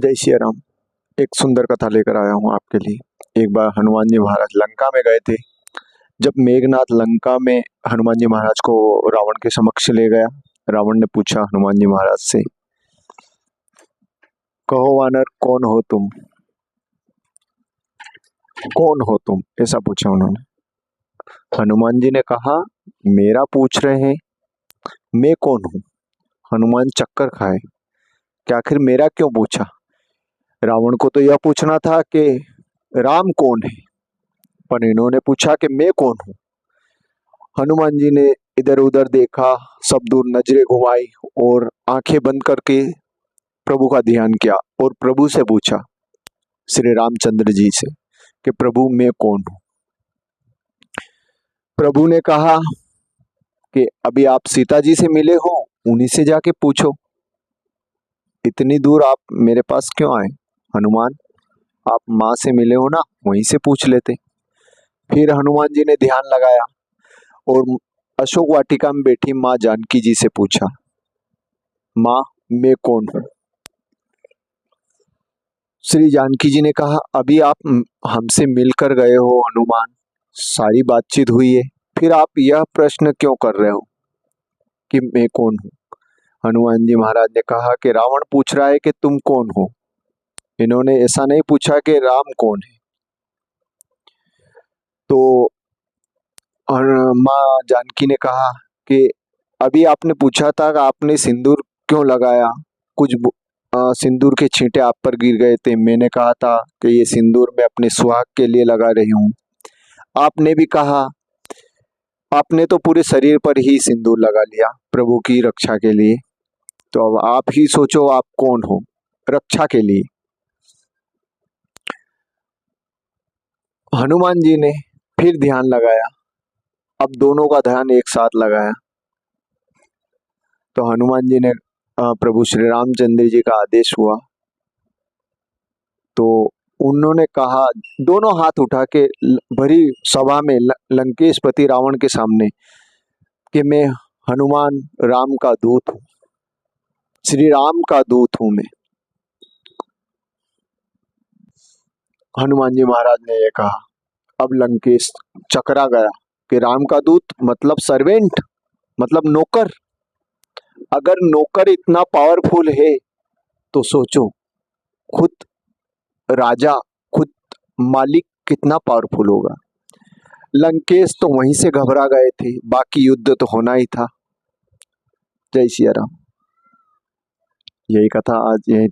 जय श्री राम। एक सुंदर कथा लेकर आया हूँ आपके लिए। एक बार हनुमान जी महाराज लंका में गए थे। जब मेघनाथ लंका में हनुमान जी महाराज को रावण के समक्ष ले गया, रावण ने पूछा हनुमान जी महाराज से, कहो वानर कौन हो तुम, कौन हो तुम, ऐसा पूछा उन्होंने। हनुमान जी ने कहा, मेरा पूछ रहे हैं, मैं कौन हूँ। हनुमान चक्कर खाए कि आखिर मेरा क्यों पूछा। रावण को तो यह पूछना था कि राम कौन है, पर इन्होंने पूछा कि मैं कौन हूँ। हनुमान जी ने इधर उधर देखा, सब दूर नजरें घुमाई और आंखें बंद करके प्रभु का ध्यान किया और प्रभु से पूछा, श्री रामचंद्र जी से, कि प्रभु मैं कौन हूँ। प्रभु ने कहा कि अभी आप सीता जी से मिले हो, उन्हीं से जाके पूछो। इतनी दूर आप मेरे पास क्यों आए। हनुमान, आप माँ से मिले हो ना, वहीं से पूछ लेते। फिर हनुमान जी ने ध्यान लगाया और अशोक वाटिका में बैठी माँ जानकी जी से पूछा, माँ मैं कौन हूँ। श्री जानकी जी ने कहा, अभी आप हमसे मिलकर गए हो हनुमान, सारी बातचीत हुई है, फिर आप यह प्रश्न क्यों कर रहे हो कि मैं कौन हूँ। हनुमान जी महाराज ने कहा कि रावण पूछ रहा है कि तुम कौन हो, इन्होंने ऐसा नहीं पूछा कि राम कौन है। तो माँ जानकी ने कहा कि अभी आपने पूछा था कि आपने सिंदूर क्यों लगाया, कुछ सिंदूर के छींटे आप पर गिर गए थे, मैंने कहा था कि ये सिंदूर मैं अपने सुहाग के लिए लगा रही हूँ। आपने भी कहा, आपने तो पूरे शरीर पर ही सिंदूर लगा लिया प्रभु की रक्षा के लिए, तो अब आप ही सोचो आप कौन हो रक्षा के लिए। हनुमान जी ने फिर ध्यान लगाया, अब दोनों का ध्यान एक साथ लगाया। तो हनुमान जी ने प्रभु श्री रामचंद्र जी का आदेश हुआ, तो उन्होंने कहा, दोनों हाथ उठा के भरी सभा में लंकेश पति रावण के सामने, कि मैं हनुमान राम का दूत हूँ, श्री राम का दूत हूँ मैं। हनुमान जी महाराज ने ये कहा। अब लंकेश चकरा गया कि राम का दूत मतलब सर्वेंट, मतलब नौकर। अगर नौकर इतना पावरफुल है तो सोचो खुद राजा, खुद मालिक कितना पावरफुल होगा। लंकेश तो वहीं से घबरा गए थे, बाकी युद्ध तो होना ही था। जय सिया राम। यही कथा आज यहीं